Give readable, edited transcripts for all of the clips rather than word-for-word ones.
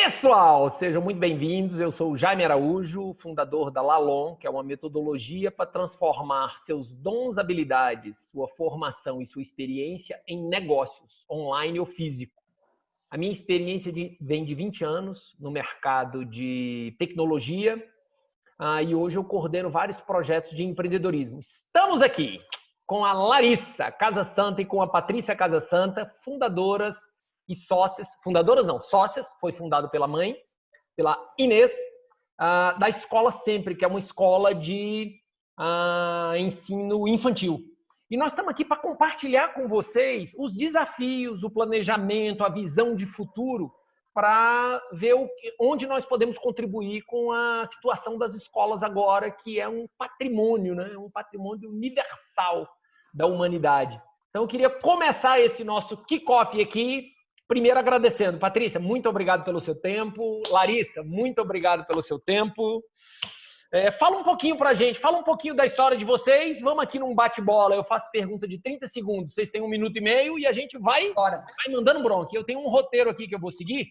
Pessoal, sejam muito bem-vindos. Eu sou o Jaime Araújo, fundador da Lalon, que é uma metodologia para transformar seus dons, habilidades, sua formação e sua experiência em negócios, online ou físico. A minha experiência vem de 20 anos no mercado de tecnologia e hoje eu coordeno vários projetos de empreendedorismo. Estamos aqui com a Larissa Casasanta e com a Patrícia Casasanta, fundadoras e sócias, fundadoras não, sócias, foi fundado pela mãe, pela Inês, da Escola Sempre, que é uma escola de ensino infantil. E nós estamos aqui para compartilhar com vocês os desafios, o planejamento, a visão de futuro, para ver onde nós podemos contribuir com a situação das escolas agora, que é um patrimônio, né? Um patrimônio universal da humanidade. Então, eu queria começar esse nosso kick-off aqui, primeiro agradecendo. Patrícia, muito obrigado pelo seu tempo. Larissa, muito obrigado pelo seu tempo. Fala um pouquinho pra gente, fala um pouquinho da história de vocês. Vamos aqui num bate-bola, eu faço pergunta de 30 segundos, vocês têm 1 minuto e meio e a gente vai mandando bronca. Eu tenho um roteiro aqui que eu vou seguir,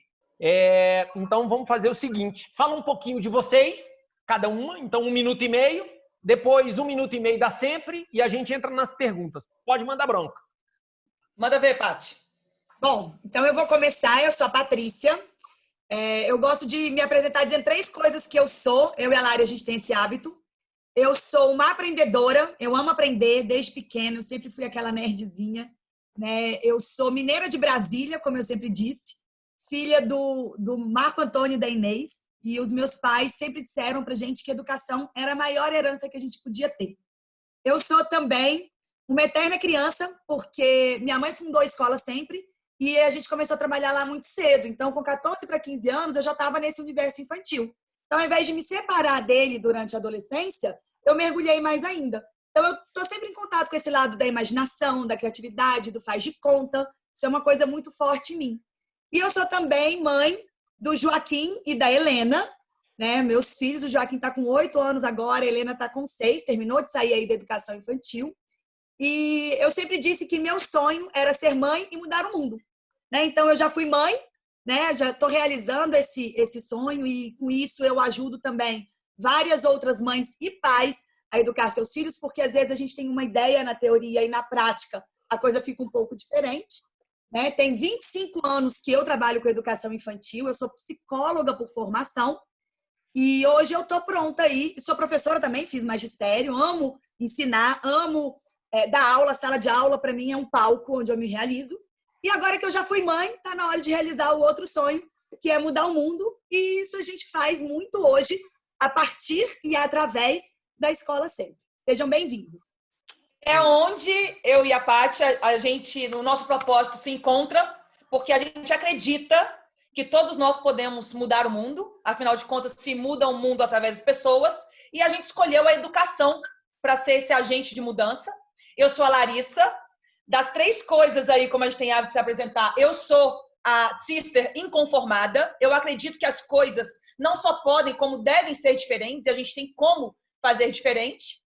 então vamos fazer o seguinte. Fala um pouquinho de vocês, cada uma, então 1 minuto e meio, depois 1 minuto e meio dá sempre e a gente entra nas perguntas. Pode mandar bronca. Manda ver, Paty. Bom, então eu vou começar. Eu sou a Patrícia. Eu gosto de me apresentar dizendo 3 coisas que eu sou. Eu e a Lari, a gente tem esse hábito. Eu sou uma aprendedora. Eu amo aprender desde pequena. Eu sempre fui aquela nerdzinha, né? Eu sou mineira de Brasília, como eu sempre disse. Filha do Marco Antônio e da Inês. E os meus pais sempre disseram pra gente que educação era a maior herança que a gente podia ter. Eu sou também uma eterna criança, porque minha mãe fundou a Escola Sempre. E a gente começou a trabalhar lá muito cedo. Então, com 14 para 15 anos, eu já estava nesse universo infantil. Então, ao invés de me separar dele durante a adolescência, eu mergulhei mais ainda. Então, eu estou sempre em contato com esse lado da imaginação, da criatividade, do faz de conta. Isso é uma coisa muito forte em mim. E eu sou também mãe do Joaquim e da Helena, né? Meus filhos, o Joaquim está com 8 anos agora, a Helena está com 6, terminou de sair aí da educação infantil. E eu sempre disse que meu sonho era ser mãe e mudar o mundo. Né? Então, eu já fui mãe, né? Já estou realizando esse sonho e, com isso, eu ajudo também várias outras mães e pais a educar seus filhos, porque, às vezes, a gente tem uma ideia na teoria e, na prática, a coisa fica um pouco diferente. Né? Tem 25 anos que eu trabalho com educação infantil, eu sou psicóloga por formação e hoje eu estou pronta aí. Sou professora também, fiz magistério, amo ensinar, amo dar aula, sala de aula, para mim é um palco onde eu me realizo. E agora que eu já fui mãe, tá na hora de realizar o outro sonho, que é mudar o mundo. E isso a gente faz muito hoje, a partir e através da Escola Sempre. Sejam bem-vindos. É onde eu e a Paty, a gente, no nosso propósito, se encontra, porque a gente acredita que todos nós podemos mudar o mundo. Afinal de contas, se muda o mundo através das pessoas. E a gente escolheu a educação para ser esse agente de mudança. Eu sou a Larissa. Das 3 coisas aí, como a gente tem hábito de se apresentar, eu sou a sister inconformada. Eu acredito que as coisas não só podem, como devem ser diferentes, e a gente tem como fazer diferente.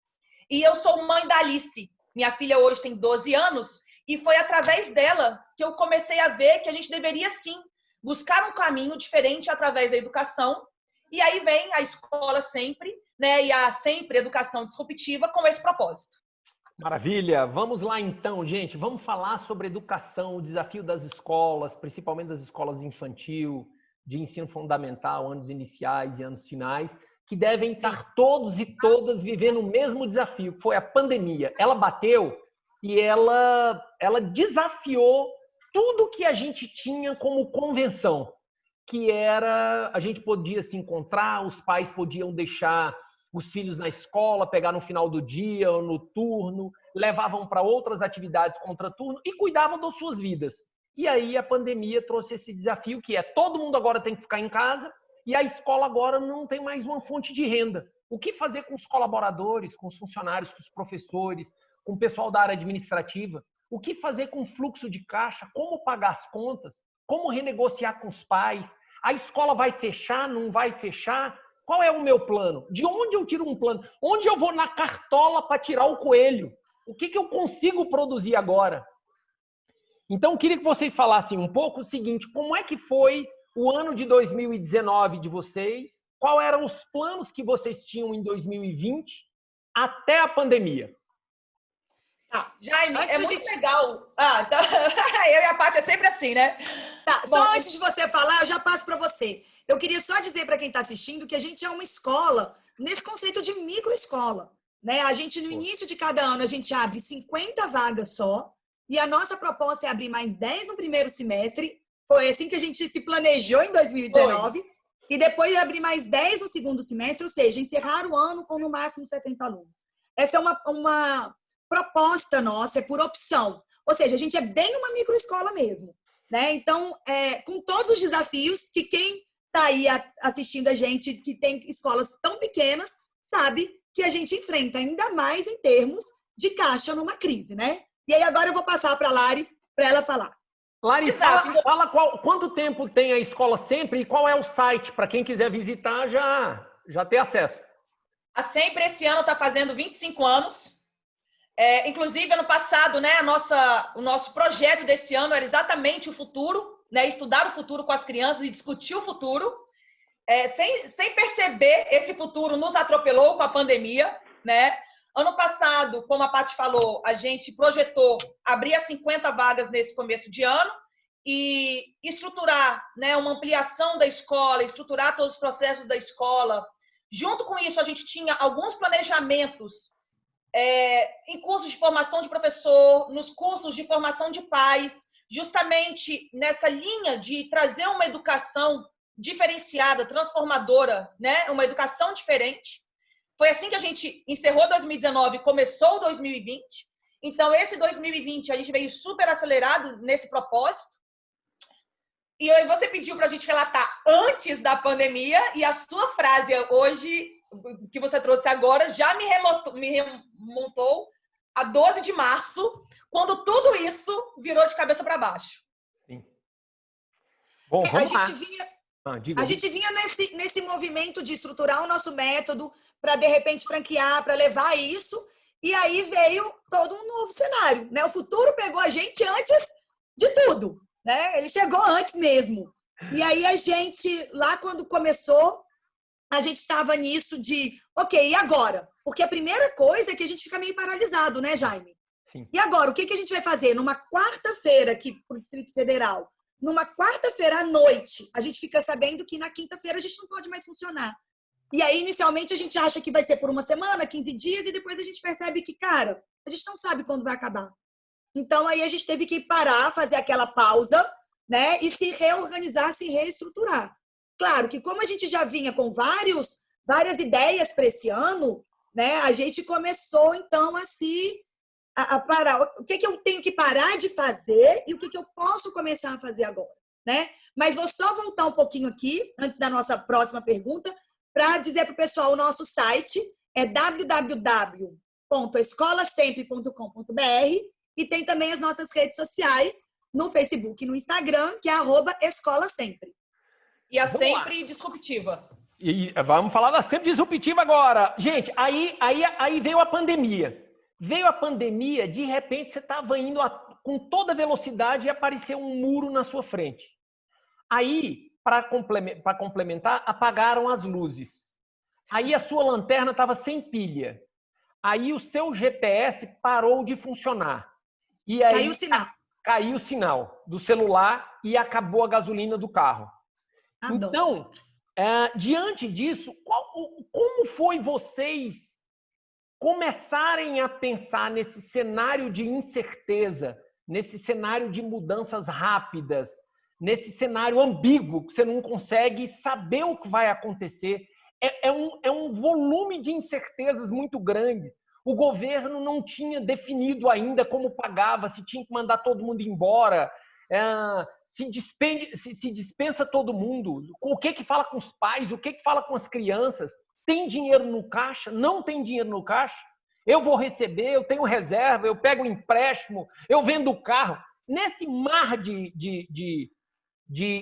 E eu sou mãe da Alice. Minha filha hoje tem 12 anos, e foi através dela que eu comecei a ver que a gente deveria, sim, buscar um caminho diferente através da educação. E aí vem a Escola Sempre, né, e a Sempre Educação Disruptiva com esse propósito. Maravilha! Vamos lá então, gente. Vamos falar sobre educação, o desafio das escolas, principalmente das escolas infantil, de ensino fundamental, anos iniciais e anos finais, que devem estar todos e todas vivendo o mesmo desafio, que foi a pandemia. Ela bateu e ela desafiou tudo que a gente tinha como convenção, que era a gente podia se encontrar, os pais podiam deixar os filhos na escola, pegar no final do dia ou no turno, levavam para outras atividades contra-turno e cuidavam das suas vidas. E aí a pandemia trouxe esse desafio que todo mundo agora tem que ficar em casa e a escola agora não tem mais uma fonte de renda. O que fazer com os colaboradores, com os funcionários, com os professores, com o pessoal da área administrativa? O que fazer com o fluxo de caixa? Como pagar as contas? Como renegociar com os pais? A escola vai fechar? Não vai fechar? Qual é o meu plano? De onde eu tiro um plano? Onde eu vou na cartola para tirar o coelho? O que eu consigo produzir agora? Então, eu queria que vocês falassem um pouco o seguinte, como é que foi o ano de 2019 de vocês, quais eram os planos que vocês tinham em 2020 até a pandemia. Tá. Jaime, é muito legal. Tá. Eu e a Paty é sempre assim, né? Tá, só antes de você falar, eu já passo para você. Eu queria só dizer para quem está assistindo que a gente é uma escola nesse conceito de microescola, né? A gente, no início de cada ano, a gente abre 50 vagas só, e a nossa proposta é abrir mais 10 no primeiro semestre. Foi assim que a gente se planejou em 2019. Foi. E depois abrir mais 10 no segundo semestre, ou seja, encerrar o ano com no máximo 70 alunos. Essa é uma proposta nossa, é por opção. Ou seja, a gente é bem uma microescola mesmo, né? Então, com todos os desafios que quem está aí assistindo a gente, que tem escolas tão pequenas, sabe que a gente enfrenta, ainda mais em termos de caixa numa crise, né? E aí agora eu vou passar para a Lari, para ela falar. Lari, fala quanto tempo tem a Escola Sempre e qual é o site para quem quiser visitar já ter acesso. A Sempre esse ano está fazendo 25 anos. Inclusive, ano passado, né, o nosso projeto desse ano era exatamente o futuro, né, estudar o futuro com as crianças e discutir o futuro. Sem perceber, esse futuro nos atropelou com a pandemia, né? Ano passado, como a Paty falou, a gente projetou abrir as 50 vagas nesse começo de ano e estruturar, né, uma ampliação da escola, estruturar todos os processos da escola. Junto com isso, a gente tinha alguns planejamentos em cursos de formação de professor, nos cursos de formação de pais, justamente nessa linha de trazer uma educação diferenciada, transformadora, né, uma educação diferente. Foi assim que a gente encerrou 2019 e começou 2020. Então, esse 2020 a gente veio super acelerado nesse propósito. E aí você pediu para a gente relatar antes da pandemia e a sua frase hoje, que você trouxe agora, já me remontou a 12 de março, quando tudo isso virou de cabeça para baixo. Sim. Bom, vamos lá. A gente vinha nesse movimento de estruturar o nosso método para, de repente, franquear, para levar isso. E aí veio todo um novo cenário, né? O futuro pegou a gente antes de tudo, né? Ele chegou antes mesmo. E aí a gente, lá quando começou, a gente estava nisso de, ok, e agora? Porque a primeira coisa é que a gente fica meio paralisado, né, Jaime? Sim. E agora, o que a gente vai fazer? Numa quarta-feira aqui para o Distrito Federal, numa quarta-feira à noite, a gente fica sabendo que na quinta-feira a gente não pode mais funcionar. E aí, inicialmente, a gente acha que vai ser por uma semana, 15 dias, e depois a gente percebe que, cara, a gente não sabe quando vai acabar. Então, aí a gente teve que parar, fazer aquela pausa, né? E se reorganizar, se reestruturar. Claro que como a gente já vinha com várias ideias para esse ano, né? A gente começou, então, a parar. O que eu tenho que parar de fazer e o que eu posso começar a fazer agora, né? Mas vou só voltar um pouquinho aqui, antes da nossa próxima pergunta, para dizer para o pessoal, o nosso site é www.escolasempre.com.br e tem também as nossas redes sociais no Facebook e no Instagram, que é @escolasempre. E a Sempre Disruptiva. E vamos falar da Sempre Disruptiva agora. Gente, aí veio a pandemia. Veio a pandemia, de repente você estava indo com toda velocidade e apareceu um muro na sua frente. Aí, para complementar, apagaram as luzes. Aí a sua lanterna estava sem pilha. Aí o seu GPS parou de funcionar. E aí, caiu o sinal. Caiu o sinal do celular e acabou a gasolina do carro. Então, diante disso, como foi vocês começarem a pensar nesse cenário de incerteza, nesse cenário de mudanças rápidas, nesse cenário ambíguo, que você não consegue saber o que vai acontecer? É um volume de incertezas muito grande. O governo não tinha definido ainda como pagava, se tinha que mandar todo mundo embora, se dispensa todo mundo, o que fala com os pais, o que fala com as crianças. Tem dinheiro no caixa? Não tem dinheiro no caixa? Eu vou receber, eu tenho reserva, eu pego um empréstimo, eu vendo o carro. Nesse mar de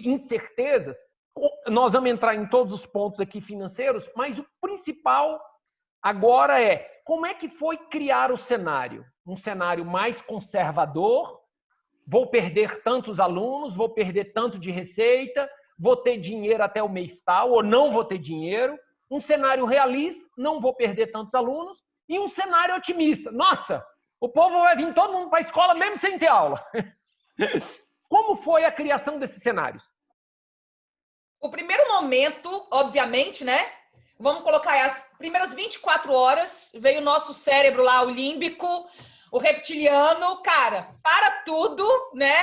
incertezas, nós vamos entrar em todos os pontos aqui financeiros, mas o principal agora é como é que foi criar o cenário? Um cenário mais conservador, vou perder tantos alunos, vou perder tanto de receita, vou ter dinheiro até o mês tal, ou não vou ter dinheiro. Um cenário realista, não vou perder tantos alunos. E um cenário otimista. Nossa, o povo vai vir todo mundo para a escola mesmo sem ter aula. Como foi a criação desses cenários? O primeiro momento, obviamente, né? Vamos colocar aí, as primeiras 24 horas, veio o nosso cérebro lá, o límbico, o reptiliano, cara, para tudo, né?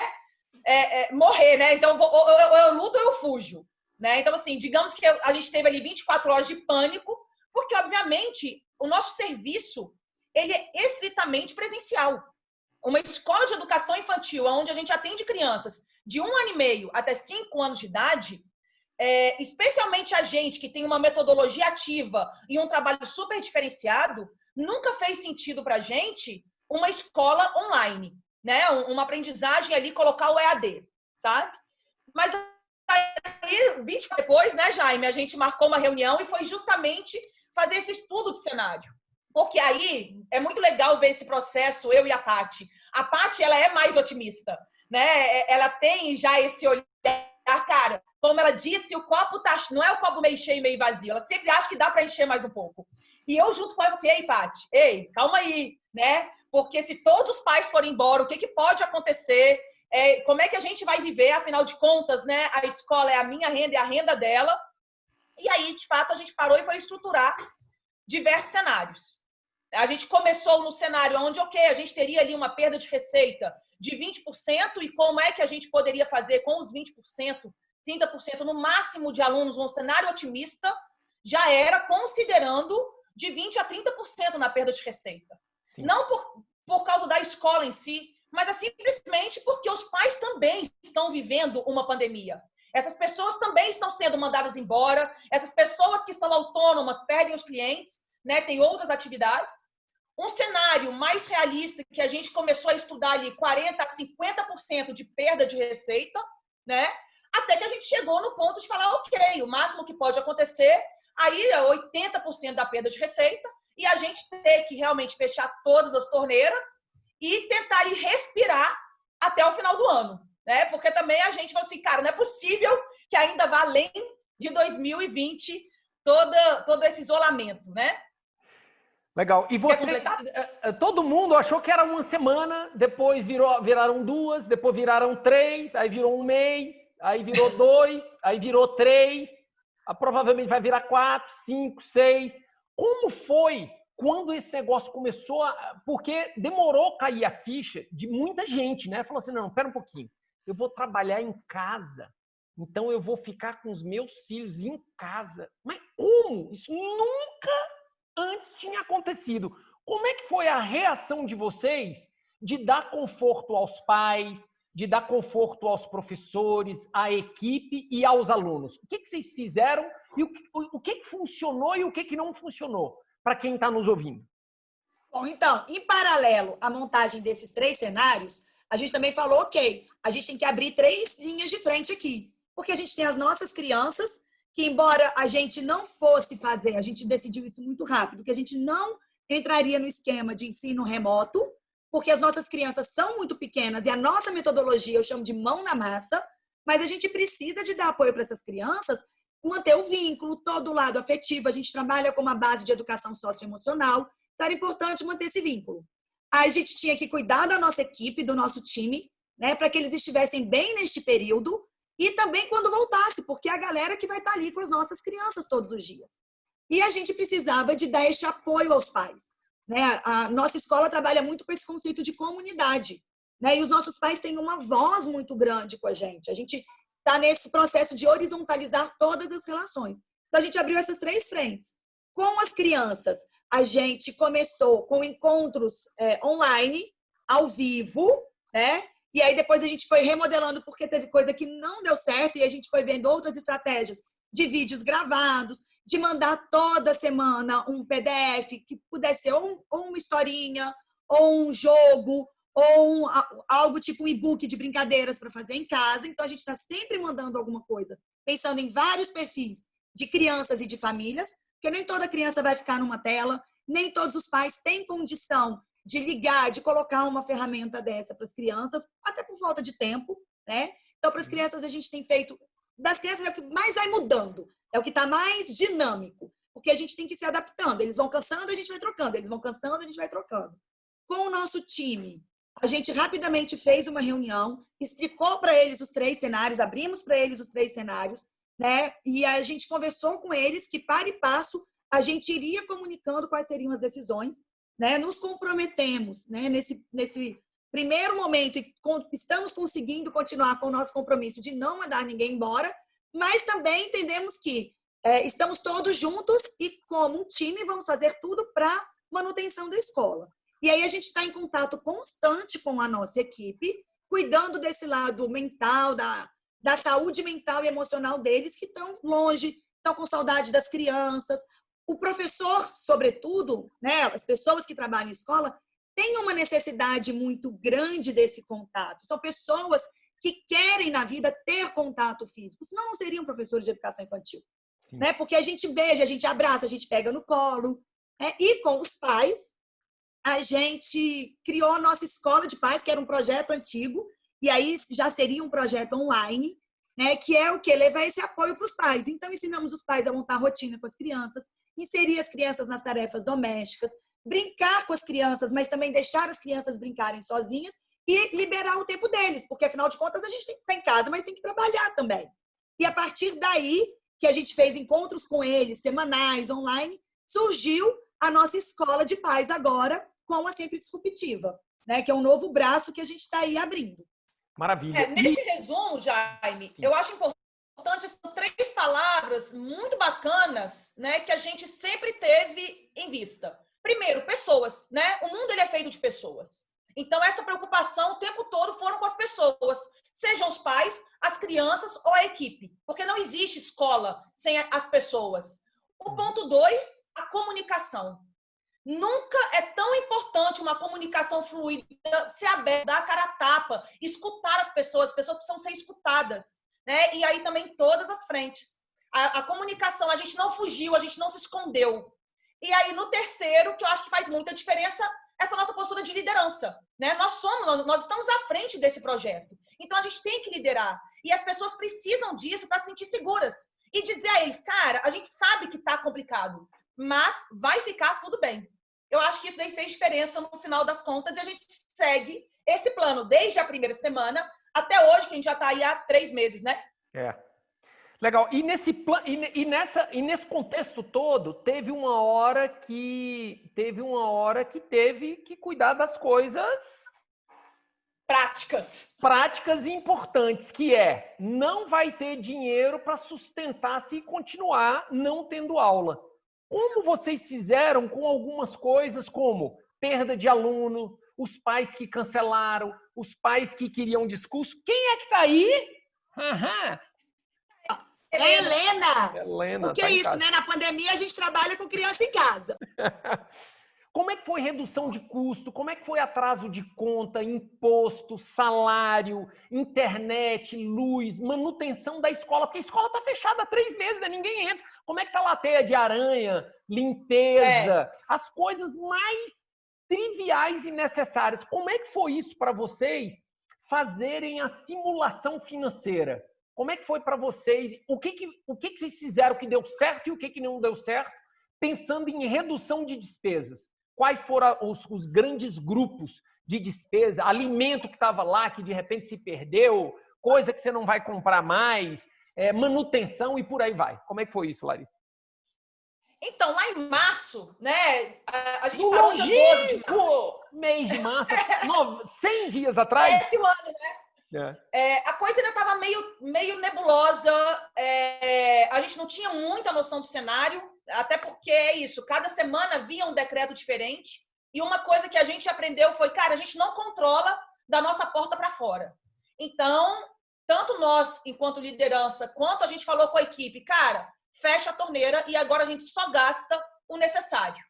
Morrer, né? Então, eu luto ou eu fujo, né? Então, assim, digamos que a gente teve ali 24 horas de pânico, porque, obviamente, o nosso serviço, ele é estritamente presencial. Uma escola de educação infantil, onde a gente atende crianças de 1 ano e meio até 5 anos de idade, especialmente a gente que tem uma metodologia ativa e um trabalho super diferenciado, nunca fez sentido para a gente uma escola online, né? Uma aprendizagem ali, colocar o EAD, sabe? Mas aí, 20 depois, né, Jaime, a gente marcou uma reunião e foi justamente fazer esse estudo de cenário. Porque aí é muito legal ver esse processo, eu e a Paty. A Paty, ela é mais otimista, né? Ela tem já esse olhar, cara, como ela disse, o copo tá, não é o copo meio cheio, meio vazio. Ela sempre acha que dá para encher mais um pouco. E eu junto com ela assim, ei, Paty, ei, calma aí, né? Porque se todos os pais forem embora, o que pode acontecer? Como é que a gente vai viver? Afinal de contas, né? A escola é a minha renda e a renda dela. E aí, de fato, a gente parou e foi estruturar diversos cenários. A gente começou no cenário onde, a gente teria ali uma perda de receita de 20% e como é que a gente poderia fazer com os 20%, 30% no máximo de alunos, um cenário otimista, já era considerando de 20% a 30% na perda de receita. Sim. Não por causa da escola em si, mas é simplesmente porque os pais também estão vivendo uma pandemia. Essas pessoas também estão sendo mandadas embora, essas pessoas que são autônomas perdem os clientes, né, tem outras atividades. Um cenário mais realista que a gente começou a estudar ali 40% a 50% de perda de receita, né? Até que a gente chegou no ponto de falar, ok, o máximo que pode acontecer, aí é 80% da perda de receita e a gente ter que realmente fechar todas as torneiras e tentar ir respirar até o final do ano, né? Porque também a gente falou assim, cara, não é possível que ainda vá além de 2020 todo esse isolamento, né? Legal. E você, todo mundo achou que era uma semana, depois viraram 2, depois viraram 3, aí virou 1 mês, aí virou 2, aí virou 3, provavelmente vai virar 4, 5, 6. Como foi quando esse negócio começou porque demorou cair a ficha de muita gente, né? Falou assim, não, pera um pouquinho, eu vou trabalhar em casa, então eu vou ficar com os meus filhos em casa. Mas como? Isso nunca antes tinha acontecido. Como é que foi a reação de vocês de dar conforto aos pais, de dar conforto aos professores, à equipe e aos alunos? O que vocês fizeram e o que funcionou e o que não funcionou para quem está nos ouvindo? Bom, então, em paralelo à montagem desses 3 cenários, a gente também falou, ok, a gente tem que abrir 3 linhas de frente aqui, porque a gente tem as nossas crianças, que embora a gente não fosse fazer, a gente decidiu isso muito rápido, que a gente não entraria no esquema de ensino remoto, porque as nossas crianças são muito pequenas e a nossa metodologia eu chamo de mão na massa, mas a gente precisa de dar apoio para essas crianças, manter o vínculo, todo o lado afetivo, a gente trabalha com uma base de educação socioemocional, então era importante manter esse vínculo. A gente tinha que cuidar da nossa equipe, do nosso time, né, para que eles estivessem bem neste período, e também quando voltasse, porque é a galera que vai estar ali com as nossas crianças todos os dias. E a gente precisava de dar esse apoio aos pais, né? A nossa escola trabalha muito com esse conceito de comunidade, né? E os nossos pais têm uma voz muito grande com a gente. A gente está nesse processo de horizontalizar todas as relações. Então, a gente abriu essas 3 frentes. Com as crianças, a gente começou com encontros online, ao vivo, né? E aí depois a gente foi remodelando porque teve coisa que não deu certo e a gente foi vendo outras estratégias de vídeos gravados, de mandar toda semana um PDF que pudesse ser ou uma historinha, ou um jogo, ou algo tipo um e-book de brincadeiras para fazer em casa. Então a gente está sempre mandando alguma coisa, pensando em vários perfis de crianças e de famílias, porque nem toda criança vai ficar numa tela, nem todos os pais têm condição de ligar, de colocar uma ferramenta dessa para as crianças, até por falta de tempo, né? Então, para as crianças, a gente tem feito das crianças é o que mais vai mudando, é o que está mais dinâmico, porque a gente tem que ir se adaptando. Eles vão cansando, a gente vai trocando. Eles vão cansando, a gente vai trocando. Com o nosso time, a gente rapidamente fez uma reunião, explicou para eles os 3 cenários, abrimos para eles os 3 cenários, né? E a gente conversou com eles que, para e passo, a gente iria comunicando quais seriam as decisões, né? Nos comprometemos, né? Nesse primeiro momento, e estamos conseguindo continuar com o nosso compromisso de não mandar ninguém embora, mas também entendemos que estamos todos juntos e, como um time, vamos fazer tudo para manutenção da escola. E aí a gente está em contato constante com a nossa equipe, cuidando desse lado mental, da saúde mental e emocional deles, que estão longe, estão com saudade das crianças. O professor, sobretudo, né, as pessoas que trabalham em escola, têm uma necessidade muito grande desse contato. São pessoas que querem, na vida, ter contato físico. Senão não seriam professores de educação infantil. Né? Porque a gente beija, a gente abraça, a gente pega no colo. E com os pais, a gente criou a nossa escola de pais, que era um projeto antigo, e aí já seria um projeto online, né? Que é o quê? Levar esse apoio para os pais. Então, ensinamos os pais a montar rotina com as crianças, inserir as crianças nas tarefas domésticas, brincar com as crianças, mas também deixar as crianças brincarem sozinhas e liberar o tempo deles, porque, afinal de contas, a gente tem que estar em casa, mas tem que trabalhar também. E a partir daí, que a gente fez encontros com eles, semanais, online, surgiu a nossa escola de pais agora, com a Sempre Disruptiva, né? Que é um novo braço que a gente está aí abrindo. Maravilha. Nesse resumo, Jaime, sim, eu acho importante, são 3 palavras muito bacanas, né, que a gente sempre teve em vista. Primeiro, pessoas, né? O mundo ele é feito de pessoas. Então, essa preocupação o tempo todo foram com as pessoas, sejam os pais, as crianças ou a equipe, porque não existe escola sem as pessoas. O ponto 2, a comunicação. Nunca é tão importante uma comunicação fluida, ser aberta, dar a cara a tapa, escutar as pessoas precisam ser escutadas, né? E aí também todas as frentes. A comunicação, a gente não fugiu, a gente não se escondeu. E aí no terceiro, que eu acho que faz muita diferença, essa nossa postura de liderança, né? Nós estamos à frente desse projeto. Então a gente tem que liderar. E as pessoas precisam disso para se sentir seguras. E dizer a eles, cara, a gente sabe que está complicado, mas vai ficar tudo bem. Eu acho que isso daí fez diferença no final das contas e a gente segue esse plano desde a primeira semana até hoje, que a gente já está aí há 3 meses, né? Legal. E nesse contexto todo, teve uma hora que teve que cuidar das coisas práticas e importantes, que não vai ter dinheiro para sustentar se continuar não tendo aula. Como vocês fizeram com algumas coisas como perda de aluno, os pais que cancelaram, os pais que queriam discurso? Quem é que está aí? É Helena! Helena, porque é isso, né? Na pandemia a gente trabalha com criança em casa. Como é que foi redução de custo? Como é que foi atraso de conta, imposto, salário, internet, luz, manutenção da escola? Porque a escola está fechada há 3 meses, né? Ninguém entra. Como é que tá lá a teia de aranha, limpeza, as coisas mais triviais e necessárias? Como é que foi isso para vocês fazerem a simulação financeira? Como é que foi para vocês? O que vocês fizeram que deu certo e o que não deu certo? Pensando em redução de despesas. Quais foram os grandes grupos de despesa? Alimento que estava lá, que de repente se perdeu, coisa que você não vai comprar mais, manutenção e por aí vai. Como é que foi isso, Larissa? Então, lá em março, né, a gente parou dia 12 de março. Mês de março, 100 dias atrás. Esse ano, né? A coisa ainda estava meio nebulosa, a gente não tinha muita noção do cenário, até porque é isso, cada semana vinha um decreto diferente, e uma coisa que a gente aprendeu foi, cara, a gente não controla da nossa porta para fora. Então, tanto nós, enquanto liderança, quanto a gente falou com a equipe, cara, fecha a torneira e agora a gente só gasta o necessário.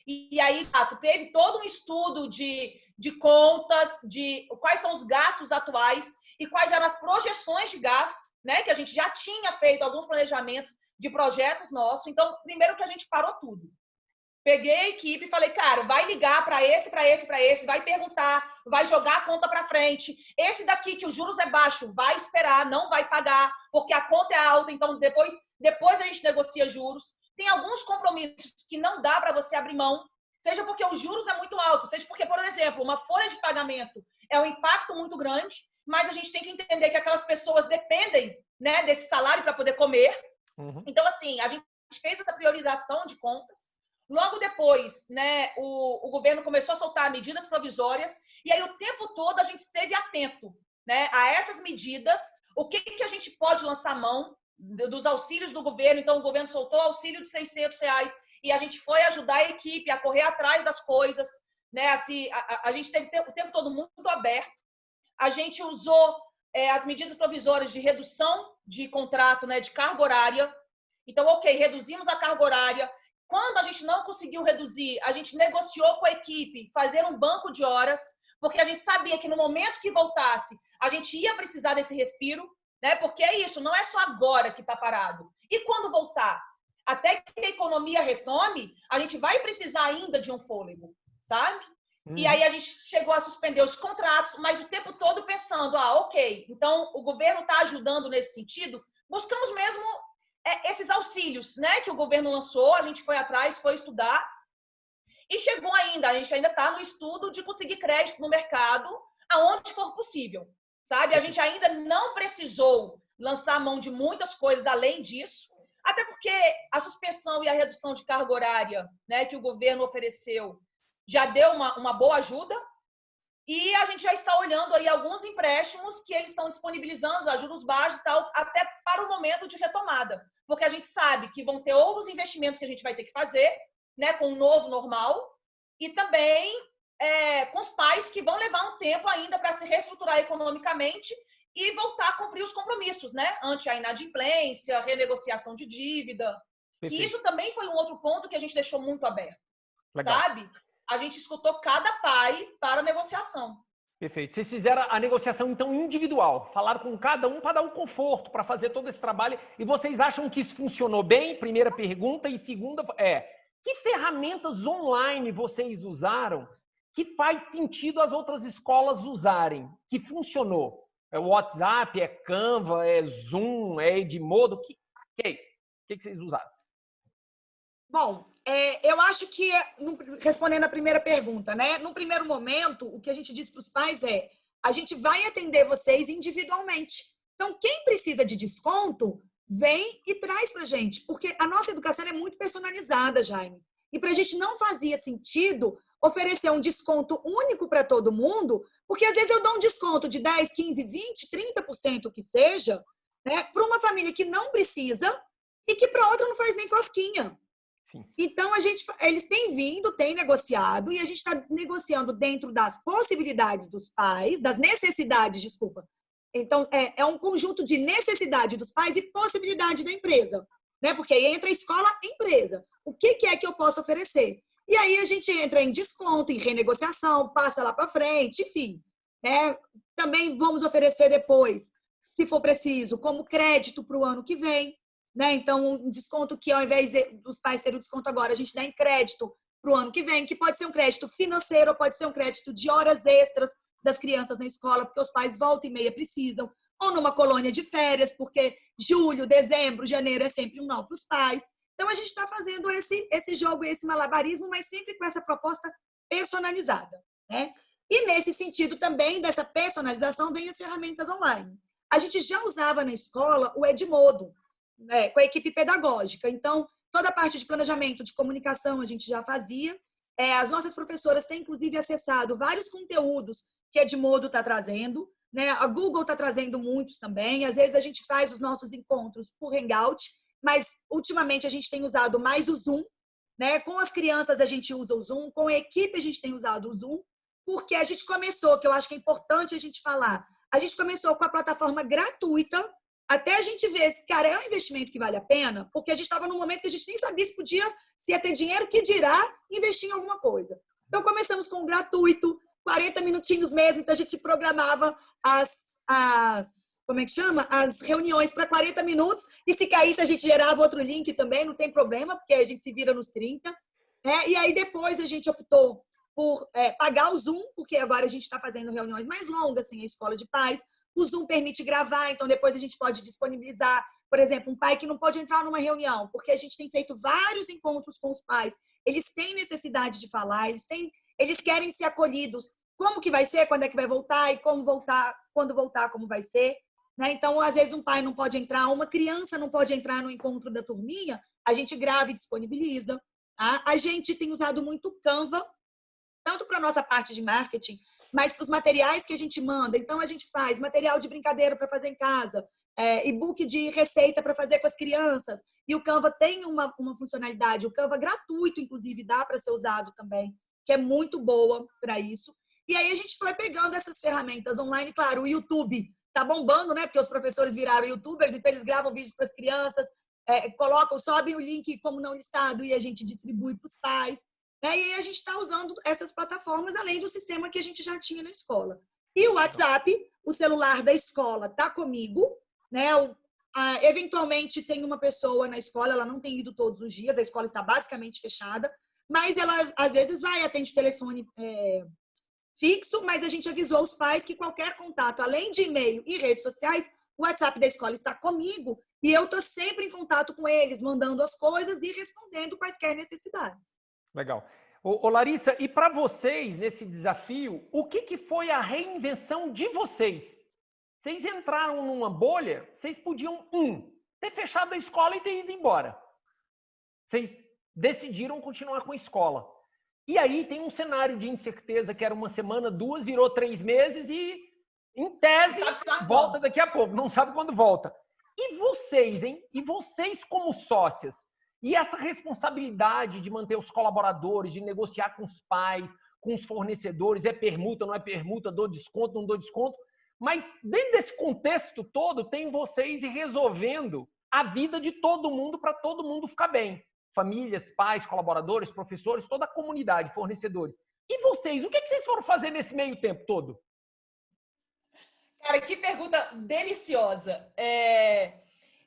E aí, teve todo um estudo de contas, de quais são os gastos atuais e quais eram as projeções de gasto, né? Que a gente já tinha feito alguns planejamentos de projetos nossos. Então, primeiro que a gente parou tudo. Peguei a equipe e falei, cara, vai ligar para esse, vai perguntar, vai jogar a conta para frente. Esse daqui que os juros é baixo, vai esperar, não vai pagar, porque a conta é alta, então depois a gente negocia juros. Tem alguns compromissos que não dá para você abrir mão, seja porque os juros é muito alto, seja porque, por exemplo, uma folha de pagamento é um impacto muito grande, mas a gente tem que entender que aquelas pessoas dependem, né, desse salário para poder comer. Então, assim, a gente fez essa priorização de contas. Logo depois, né, o governo começou a soltar medidas provisórias e aí o tempo todo a gente esteve atento, né, a essas medidas, o que a gente pode lançar mão dos auxílios do governo. Então, o governo soltou auxílio de R$600 e a gente foi ajudar a equipe a correr atrás das coisas, né, assim, a gente teve o tempo todo muito aberto. A gente usou as medidas provisórias de redução de contrato, né, de carga horária. Então, ok, reduzimos a carga horária. Quando a gente não conseguiu reduzir, a gente negociou com a equipe fazer um banco de horas, porque a gente sabia que no momento que voltasse, a gente ia precisar desse respiro, né? Porque é isso, não é só agora que está parado. E quando voltar? Até que a economia retome, a gente vai precisar ainda de um fôlego, sabe? E aí a gente chegou a suspender os contratos, mas o tempo todo pensando, ok, então o governo está ajudando nesse sentido. Buscamos mesmo esses auxílios, né, que o governo lançou, a gente foi atrás, foi estudar e chegou ainda, a gente ainda está no estudo de conseguir crédito no mercado aonde for possível, sabe? A gente ainda não precisou lançar a mão de muitas coisas além disso, até porque a suspensão e a redução de carga horária, né, que o governo ofereceu já deu uma boa ajuda. E a gente já está olhando aí alguns empréstimos que eles estão disponibilizando a juros baixos e tal, até para o momento de retomada. Porque a gente sabe que vão ter outros investimentos que a gente vai ter que fazer, né, com o novo normal, e também com os pais que vão levar um tempo ainda para se reestruturar economicamente e voltar a cumprir os compromissos, né, ante a inadimplência, renegociação de dívida. Que isso também foi um outro ponto que a gente deixou muito aberto. Legal. Sabe? A gente escutou cada pai para a negociação. Perfeito. Vocês fizeram a negociação, então, individual. Falaram com cada um para dar um conforto, para fazer todo esse trabalho. E vocês acham que isso funcionou bem? Primeira pergunta. E segunda que ferramentas online vocês usaram que faz sentido as outras escolas usarem? Que funcionou? É WhatsApp, é Canva, é Zoom, é Edmodo? O que vocês usaram? Bom, eu acho que, respondendo a primeira pergunta, né? No primeiro momento, o que a gente diz para os pais a gente vai atender vocês individualmente. Então, quem precisa de desconto, vem e traz para a gente, porque a nossa educação é muito personalizada, Jaime. E para a gente não fazia sentido oferecer um desconto único para todo mundo, porque às vezes eu dou um desconto de 10, 15, 20, 30% que seja, né, para uma família que não precisa e que para outra não faz nem cosquinha. Sim. Então, eles têm vindo, têm negociado, e a gente está negociando dentro das possibilidades dos pais, das necessidades, desculpa. Então, é um conjunto de necessidade dos pais e possibilidade da empresa, né? Porque aí entra a escola e empresa. O que é que eu posso oferecer? E aí a gente entra em desconto, em renegociação, passa lá para frente, enfim. Né? Também vamos oferecer depois, se for preciso, como crédito para o ano que vem. Né? Então, um desconto que, ao invés dos pais terem o desconto agora, a gente dá em crédito para o ano que vem, que pode ser um crédito financeiro, ou pode ser um crédito de horas extras das crianças na escola, porque os pais volta e meia precisam, ou numa colônia de férias, porque julho, dezembro, janeiro é sempre um não para os pais. Então, a gente está fazendo esse jogo, esse malabarismo, mas sempre com essa proposta personalizada. Né? E, nesse sentido, também, dessa personalização, vem as ferramentas online. A gente já usava na escola o Edmodo, com a equipe pedagógica. Então, toda a parte de planejamento, de comunicação, a gente já fazia. As nossas professoras têm, inclusive, acessado vários conteúdos que a Edmodo está trazendo. Né? A Google está trazendo muitos também. Às vezes, a gente faz os nossos encontros por Hangout, mas, ultimamente, a gente tem usado mais o Zoom. Né? Com as crianças, a gente usa o Zoom. Com a equipe, a gente tem usado o Zoom. Porque a gente começou, que eu acho que é importante a gente falar, a gente começou com a plataforma gratuita, até a gente ver se, cara, é um investimento que vale a pena, porque a gente estava num momento que a gente nem sabia se ia ter dinheiro, que dirá investir em alguma coisa. Então, começamos com um gratuito, 40 minutinhos mesmo, então a gente programava como é que chama? As reuniões para 40 minutos, e se caísse a gente gerava outro link também, não tem problema, porque a gente se vira nos 30. E aí depois a gente optou por pagar o Zoom, porque agora a gente está fazendo reuniões mais longas, tem a escola de pais. O Zoom permite gravar, então depois a gente pode disponibilizar, por exemplo, um pai que não pode entrar numa reunião, porque a gente tem feito vários encontros com os pais. Eles têm necessidade de falar, eles querem ser acolhidos. Como que vai ser, quando é que vai voltar e como voltar, quando voltar, como vai ser. Né? Então, às vezes, um pai não pode entrar, uma criança não pode entrar no encontro da turminha, a gente grava e disponibiliza. Tá? A gente tem usado muito o Canva, tanto para a nossa parte de marketing, mas para os materiais que a gente manda. Então, a gente faz material de brincadeira para fazer em casa, e-book de receita para fazer com as crianças. E o Canva tem uma funcionalidade, o Canva gratuito, inclusive, dá para ser usado também, que é muito boa para isso. E aí a gente foi pegando essas ferramentas online. Claro, o YouTube tá bombando, né? Porque os professores viraram youtubers, então eles gravam vídeos para as crianças, colocam, sobem o link como não listado e a gente distribui para os pais. Né? E aí a gente está usando essas plataformas, além do sistema que a gente já tinha na escola. E o WhatsApp, o celular da escola está comigo. Né? Eventualmente tem uma pessoa na escola, ela não tem ido todos os dias, a escola está basicamente fechada, mas ela às vezes vai, atende telefone fixo, mas a gente avisou os pais que qualquer contato, além de e-mail e redes sociais, o WhatsApp da escola está comigo e eu estou sempre em contato com eles, mandando as coisas e respondendo quaisquer necessidades. Legal. Ô, Larissa, e para vocês, nesse desafio, o que foi a reinvenção de vocês? Vocês entraram numa bolha, vocês podiam, ter fechado a escola e ter ido embora. Vocês decidiram continuar com a escola. E aí tem um cenário de incerteza que era uma semana, 2, virou 3 meses e, em tese, volta daqui a pouco. Não sabe quando volta. E vocês, hein? E vocês como sócias? E essa responsabilidade de manter os colaboradores, de negociar com os pais, com os fornecedores, é permuta, não é permuta, dou desconto, não dou desconto. Mas dentro desse contexto todo, tem vocês resolvendo a vida de todo mundo para todo mundo ficar bem. Famílias, pais, colaboradores, professores, toda a comunidade, fornecedores. E vocês, o que vocês foram fazer nesse meio tempo todo? Cara, que pergunta deliciosa.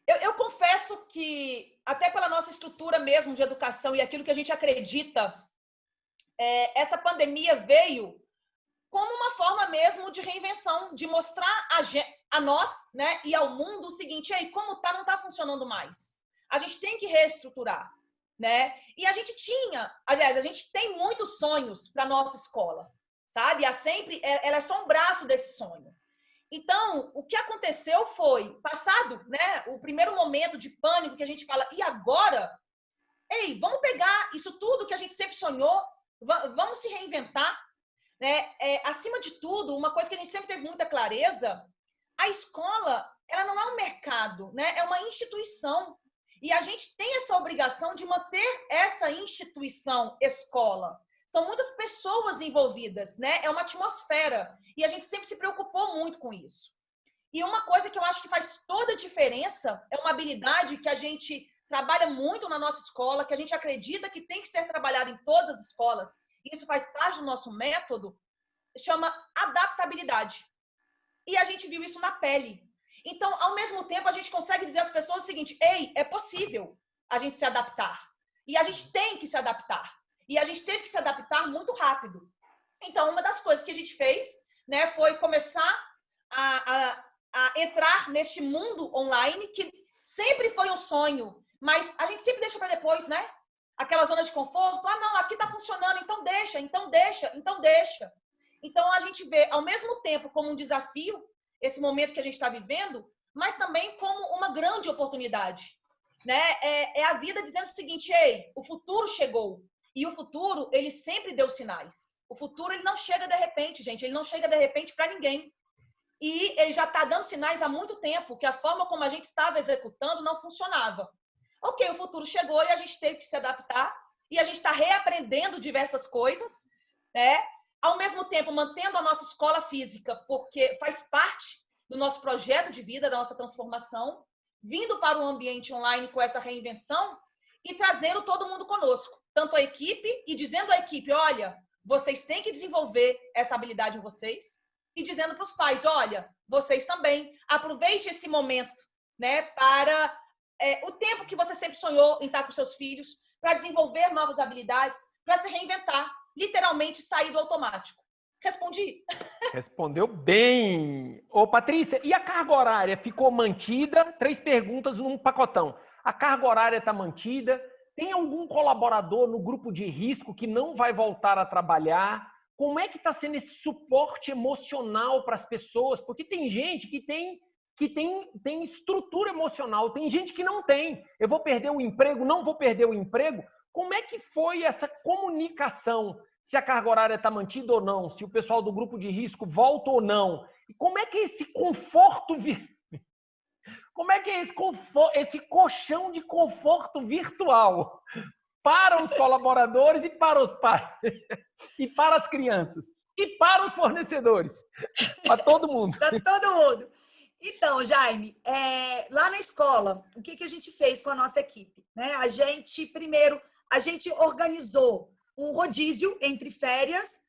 Eu confesso que, até pela nossa estrutura mesmo de educação e aquilo que a gente acredita, essa pandemia veio como uma forma mesmo de reinvenção, de mostrar a nós, né, e ao mundo o seguinte, aí como não está funcionando mais. A gente tem que reestruturar. Né? E a gente tem muitos sonhos para nossa escola, sabe? Ela é só um braço desse sonho. Então, o que aconteceu foi, passado, né, o primeiro momento de pânico que a gente fala, e agora? Ei, vamos pegar isso tudo que a gente sempre sonhou, vamos se reinventar, né? Acima de tudo, uma coisa que a gente sempre teve muita clareza, a escola, ela não é um mercado, né? É uma instituição. E a gente tem essa obrigação de manter essa instituição escola. São muitas pessoas envolvidas, né? É uma atmosfera. E a gente sempre se preocupou muito com isso. E uma coisa que eu acho que faz toda a diferença é uma habilidade que a gente trabalha muito na nossa escola, que a gente acredita que tem que ser trabalhada em todas as escolas. Isso faz parte do nosso método, chama adaptabilidade. E a gente viu isso na pele. Então, ao mesmo tempo, a gente consegue dizer às pessoas o seguinte, ei, é possível a gente se adaptar. E a gente tem que se adaptar. E a gente teve que se adaptar muito rápido. Então, uma das coisas que a gente fez, né, foi começar a entrar neste mundo online, que sempre foi um sonho, mas a gente sempre deixa para depois, né? Aquela zona de conforto, não, aqui está funcionando, então deixa. Então, a gente vê, ao mesmo tempo, como um desafio, esse momento que a gente está vivendo, mas também como uma grande oportunidade. Né? É a vida dizendo o seguinte, ei, o futuro chegou. E o futuro, ele sempre deu sinais. O futuro, ele não chega de repente, gente. Ele não chega de repente para ninguém. E ele já está dando sinais há muito tempo, que a forma como a gente estava executando não funcionava. Ok, o futuro chegou e a gente teve que se adaptar. E a gente está reaprendendo diversas coisas, né? Ao mesmo tempo, mantendo a nossa escola física, porque faz parte do nosso projeto de vida, da nossa transformação, vindo para o ambiente online com essa reinvenção e trazendo todo mundo conosco, tanto a equipe, e dizendo à equipe, olha, vocês têm que desenvolver essa habilidade em vocês, e dizendo para os pais, olha, vocês também, aproveite esse momento, né, para o tempo que você sempre sonhou em estar com seus filhos, para desenvolver novas habilidades, para se reinventar, literalmente sair do automático. Respondi? Respondeu bem. Ô, Patrícia, e a carga horária ficou mantida? 3 perguntas num pacotão. A carga horária está mantida? Tem algum colaborador no grupo de risco que não vai voltar a trabalhar? Como é que está sendo esse suporte emocional para as pessoas? Porque tem gente que tem estrutura emocional, tem gente que não tem. Eu vou perder o emprego, não vou perder o emprego? Como é que foi essa comunicação? Se a carga horária está mantida ou não? Se o pessoal do grupo de risco volta ou não? E como é que é esse conforto... Como é que é esse colchão de conforto virtual para os colaboradores e para os pais, e para as crianças, e para os fornecedores, para todo mundo? Para todo mundo. Então, Jaime, lá na escola, o que a gente fez com a nossa equipe? Né? A gente organizou um rodízio entre férias,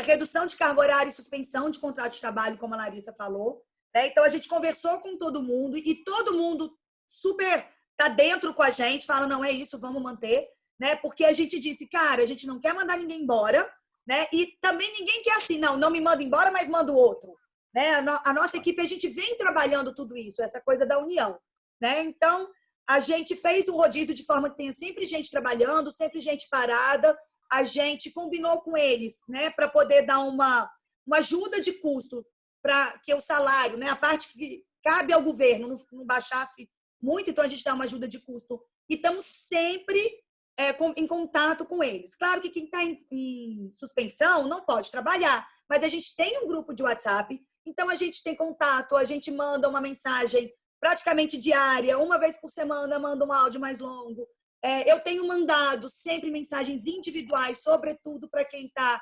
redução de carga horária e suspensão de contrato de trabalho, como a Larissa falou. Então, a gente conversou com todo mundo e todo mundo super tá dentro com a gente, fala, não é isso, vamos manter, né? Porque a gente disse, cara, a gente não quer mandar ninguém embora, né? E também ninguém quer assim, não me manda embora, mas manda o outro. Né? A nossa equipe, a gente vem trabalhando tudo isso, essa coisa da união. Né? Então, a gente fez um rodízio de forma que tenha sempre gente trabalhando, sempre gente parada. A gente combinou com eles, né, para poder dar uma ajuda de custo para que o salário, né, a parte que cabe ao governo não baixasse muito, então a gente dá uma ajuda de custo. E estamos sempre em contato com eles. Claro que quem está em suspensão não pode trabalhar, mas a gente tem um grupo de WhatsApp, então a gente tem contato, a gente manda uma mensagem praticamente diária, uma vez por semana manda um áudio mais longo. Eu tenho mandado sempre mensagens individuais, sobretudo para quem está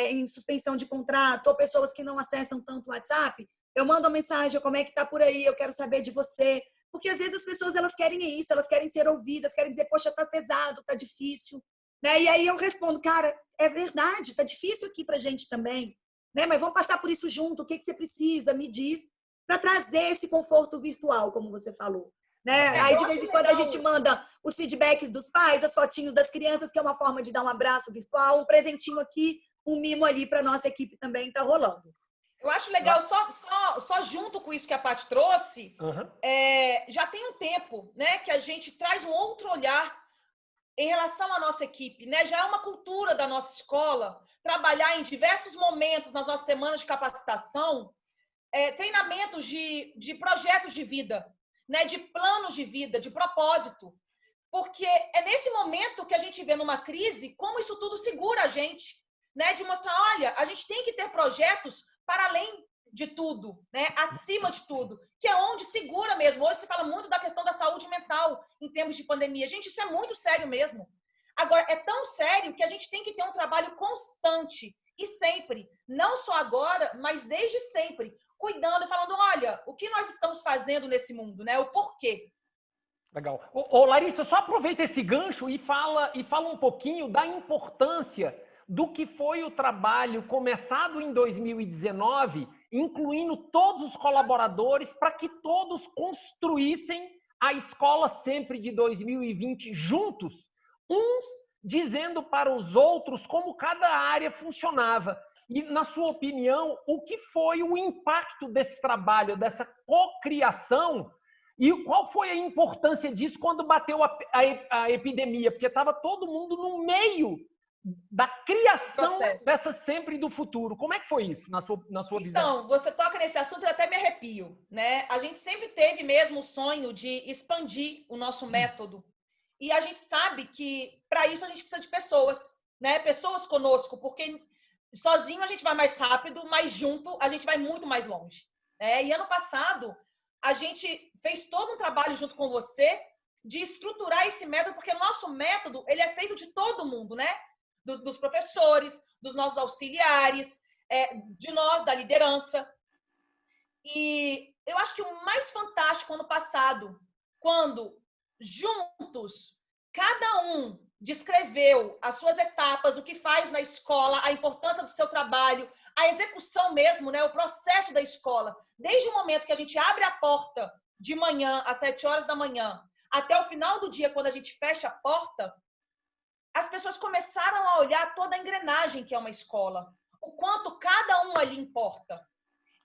em suspensão de contrato ou pessoas que não acessam tanto o WhatsApp. Eu mando uma mensagem, como é que tá por aí, eu quero saber de você. Porque às vezes as pessoas elas querem isso, elas querem ser ouvidas, querem dizer, poxa, tá pesado, tá difícil. Né? E aí eu respondo, cara, é verdade, tá difícil aqui pra gente também. Né? Mas vamos passar por isso junto, o que você precisa, me diz, para trazer esse conforto virtual, como você falou. Né? Aí de vez em quando a gente manda os feedbacks dos pais, as fotinhos das crianças, que é uma forma de dar um abraço virtual, um presentinho aqui, um mimo ali para nossa equipe também tá rolando. Eu acho legal, só junto com isso que a Paty trouxe, já tem um tempo, né, que a gente traz um outro olhar em relação à nossa equipe, né? Já é uma cultura da nossa escola trabalhar em diversos momentos nas nossas semanas de capacitação, treinamentos de projetos de vida, né? De planos de vida, de propósito. Porque é nesse momento que a gente vê numa crise como isso tudo segura a gente, né? De mostrar, olha, a gente tem que ter projetos para além de tudo, né? Acima de tudo, que é onde segura mesmo. Hoje se fala muito da questão da saúde mental em termos de pandemia. Gente, isso é muito sério mesmo. Agora, é tão sério que a gente tem que ter um trabalho constante e sempre, não só agora, mas desde sempre, cuidando e falando, olha, o que nós estamos fazendo nesse mundo, né? O porquê. Legal. Ô, Larissa, só aproveita esse gancho e fala um pouquinho da importância do que foi o trabalho começado em 2019, incluindo todos os colaboradores, para que todos construíssem a Escola Sempre de 2020 juntos, uns dizendo para os outros como cada área funcionava. E, na sua opinião, o que foi o impacto desse trabalho, dessa cocriação, e qual foi a importância disso quando bateu a epidemia? Porque estava todo mundo no meio da criação dessa Sempre do futuro. Como é que foi isso, na sua visão? Então, você toca nesse assunto e até me arrepio, né? A gente sempre teve mesmo o sonho de expandir o nosso método. E a gente sabe que, para isso, a gente precisa de pessoas, né? Pessoas conosco, porque sozinho a gente vai mais rápido, mas junto a gente vai muito mais longe. Né? E ano passado, a gente fez todo um trabalho junto com você de estruturar esse método, porque o nosso método, ele é feito de todo mundo, né? Dos professores, dos nossos auxiliares, de nós, da liderança. E eu acho que o mais fantástico ano passado, quando juntos, cada um descreveu as suas etapas, o que faz na escola, a importância do seu trabalho, a execução mesmo, né, o processo da escola, desde o momento que a gente abre a porta de manhã, às 7 horas da manhã, até o final do dia, quando a gente fecha a porta, as pessoas começaram a olhar toda a engrenagem que é uma escola, o quanto cada um ali importa.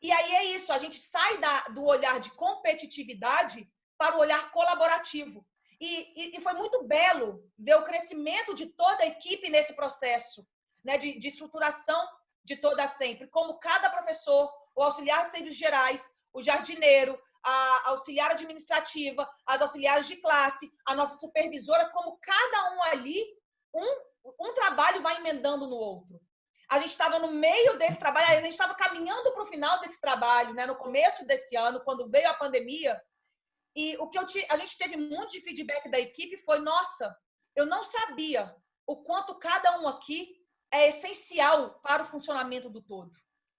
E aí é isso, a gente sai do olhar de competitividade para o olhar colaborativo. E foi muito belo ver o crescimento de toda a equipe nesse processo, né, de estruturação de toda a sempre, como cada professor, o auxiliar de serviços gerais, o jardineiro, a auxiliar administrativa, as auxiliares de classe, a nossa supervisora, como cada um ali, um trabalho vai emendando no outro. A gente estava no meio desse trabalho, a gente estava caminhando para o final desse trabalho, né, no começo desse ano, quando veio a pandemia, e o que a gente teve muito de feedback da equipe foi, nossa, eu não sabia o quanto cada um aqui é essencial para o funcionamento do todo.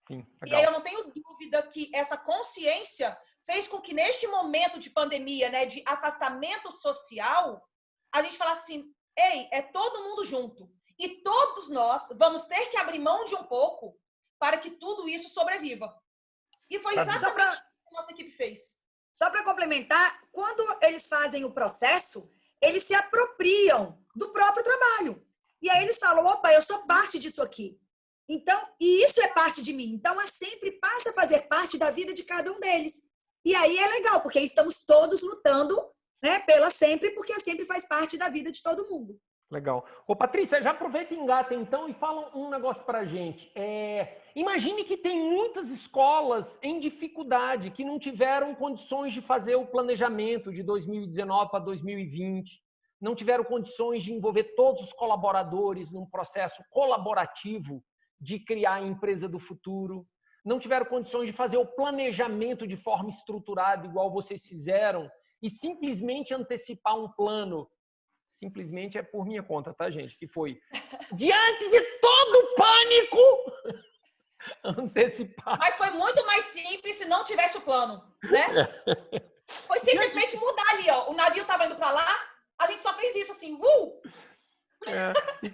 Sim, e aí eu não tenho dúvida que essa consciência fez com que neste momento de pandemia, né, de afastamento social, a gente falasse assim, ei, é todo mundo junto. E todos nós vamos ter que abrir mão de um pouco para que tudo isso sobreviva. E foi exatamente o que a nossa equipe fez. Só para complementar, quando eles fazem o processo, eles se apropriam do próprio trabalho. E aí eles falam, opa, eu sou parte disso aqui. Então, e isso é parte de mim. Então, sempre passa a fazer parte da vida de cada um deles. E aí é legal, porque estamos todos lutando, né, pela sempre, porque a sempre faz parte da vida de todo mundo. Legal. Ô, Patrícia, já aproveita e engata então e fala um negócio pra gente. Imagine que tem muitas escolas em dificuldade, que não tiveram condições de fazer o planejamento de 2019 para 2020, não tiveram condições de envolver todos os colaboradores num processo colaborativo de criar a empresa do futuro, não tiveram condições de fazer o planejamento de forma estruturada, igual vocês fizeram, e simplesmente antecipar um plano. Simplesmente é por minha conta, tá, gente? Que foi, diante de todo o pânico, antecipar. Mas foi muito mais simples se não tivesse o plano, né? Foi simplesmente mudar ali, ó. O navio estava indo para lá, a gente só fez isso assim,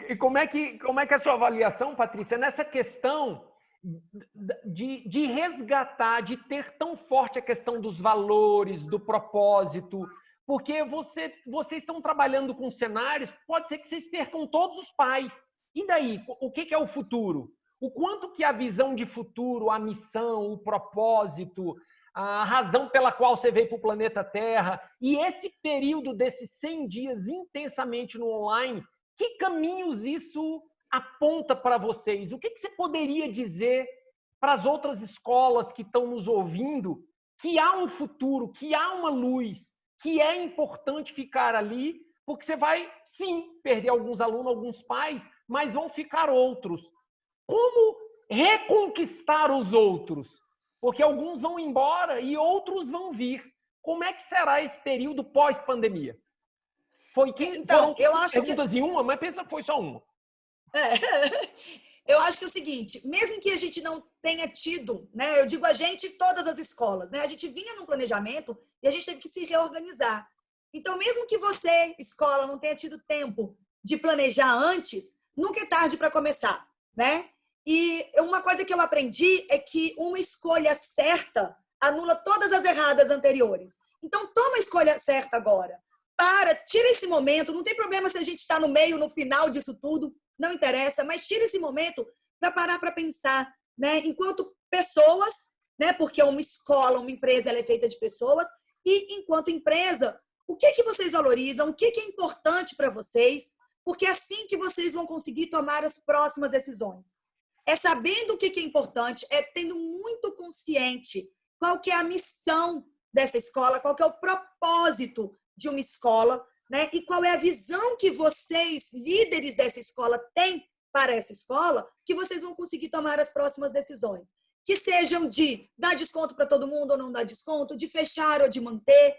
E como é que é a sua avaliação, Patrícia, nessa questão de resgatar, de ter tão forte a questão dos valores, do propósito, porque vocês estão trabalhando com cenários, pode ser que vocês percam todos os pais. E daí, o que é o futuro? O quanto que a visão de futuro, a missão, o propósito, a razão pela qual você veio para o planeta Terra, e esse período desses 100 dias intensamente no online, que caminhos isso aponta para vocês? O que você poderia dizer para as outras escolas que estão nos ouvindo que há um futuro, que há uma luz, que é importante ficar ali, porque você vai, sim, perder alguns alunos, alguns pais, mas vão ficar outros. Como reconquistar os outros? Porque alguns vão embora e outros vão vir. Como é que será esse período pós-pandemia? Então, eu acho perguntas em uma, mas pensa que foi só uma. Eu acho que é o seguinte, mesmo que a gente não tenha tido, né? Eu digo a gente, todas as escolas, né? A gente vinha num planejamento e a gente teve que se reorganizar. Então, mesmo que você, escola, não tenha tido tempo de planejar antes, nunca é tarde para começar, né? E uma coisa que eu aprendi é que uma escolha certa anula todas as erradas anteriores. Então, toma a escolha certa agora. Tira esse momento, não tem problema se a gente está no meio, no final disso tudo, não interessa, mas tira esse momento para parar para pensar, né? Enquanto pessoas, né? Porque uma escola, uma empresa, ela é feita de pessoas, e enquanto empresa, o que vocês valorizam, o que é importante para vocês, porque é assim que vocês vão conseguir tomar as próximas decisões. É sabendo o que é importante, é tendo muito consciente qual que é a missão dessa escola, qual que é o propósito de uma escola, né? E qual é a visão que vocês, líderes dessa escola, têm para essa escola, que vocês vão conseguir tomar as próximas decisões. Que sejam de dar desconto para todo mundo ou não dar desconto, de fechar ou de manter.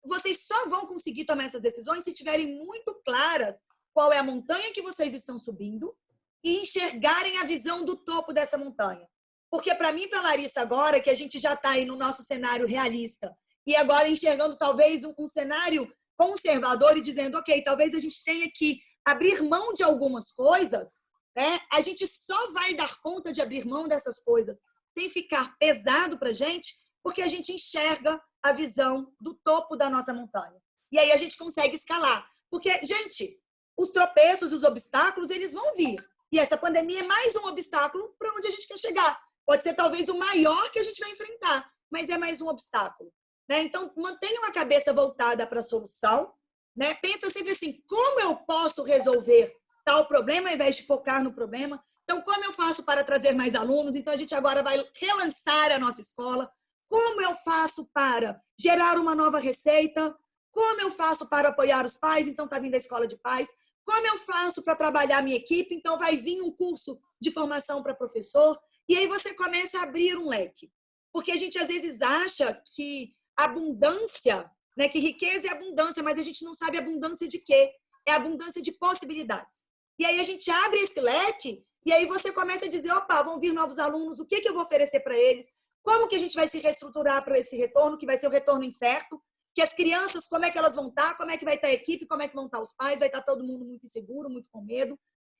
Vocês só vão conseguir tomar essas decisões se tiverem muito claras qual é a montanha que vocês estão subindo e enxergarem a visão do topo dessa montanha. Porque para mim e para a Larissa agora, que a gente já está aí no nosso cenário realista, e agora enxergando talvez um cenário conservador e dizendo, ok, talvez a gente tenha que abrir mão de algumas coisas, né? A gente só vai dar conta de abrir mão dessas coisas sem ficar pesado para a gente, porque a gente enxerga a visão do topo da nossa montanha. E aí a gente consegue escalar. Porque, gente, os tropeços, os obstáculos, eles vão vir. E essa pandemia é mais um obstáculo para onde a gente quer chegar. Pode ser talvez o maior que a gente vai enfrentar, mas é mais um obstáculo, né? Então, mantenha a cabeça voltada para a solução, né? Pensa sempre assim, como eu posso resolver tal problema ao invés de focar no problema? Então, como eu faço para trazer mais alunos? Então, a gente agora vai relançar a nossa escola. Como eu faço para gerar uma nova receita? Como eu faço para apoiar os pais? Então, está vindo a escola de pais. Como eu faço para trabalhar a minha equipe? Então, vai vir um curso de formação para professor. E aí você começa a abrir um leque. Porque a gente, às vezes, acha que abundância, né, que riqueza é abundância, mas a gente não sabe abundância de quê? É abundância de possibilidades. E aí a gente abre esse leque e aí você começa a dizer, opa, vão vir novos alunos, o que eu vou oferecer para eles? Como que a gente vai se reestruturar para esse retorno, que vai ser o retorno incerto? Que as crianças, como é que elas vão estar? Como é que vai estar a equipe? Como é que vão estar os pais? Vai estar todo mundo muito inseguro, muito com medo.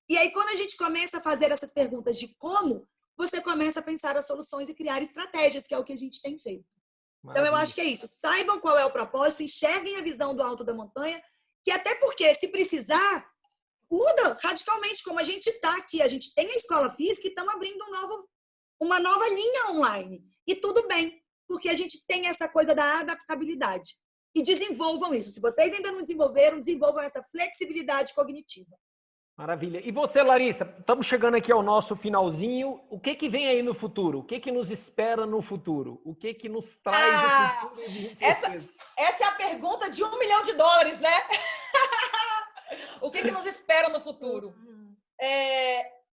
E aí, quando a gente começa a fazer essas perguntas de como, você começa a pensar as soluções e criar estratégias, que é o que a gente tem feito. Maravilha. Então, eu acho que é isso. Saibam qual é o propósito, enxerguem a visão do alto da montanha, que até porque, se precisar, muda radicalmente, como a gente está aqui. A gente tem a escola física e estamos abrindo uma nova linha online. E tudo bem, porque a gente tem essa coisa da adaptabilidade. E desenvolvam isso. Se vocês ainda não desenvolveram, desenvolvam essa flexibilidade cognitiva. Maravilha. E você, Larissa, estamos chegando aqui ao nosso finalzinho. O que vem aí no futuro? O que nos espera no futuro? O que nos traz o futuro de essa é a pergunta de $1 milhão, né? O que nos espera no futuro?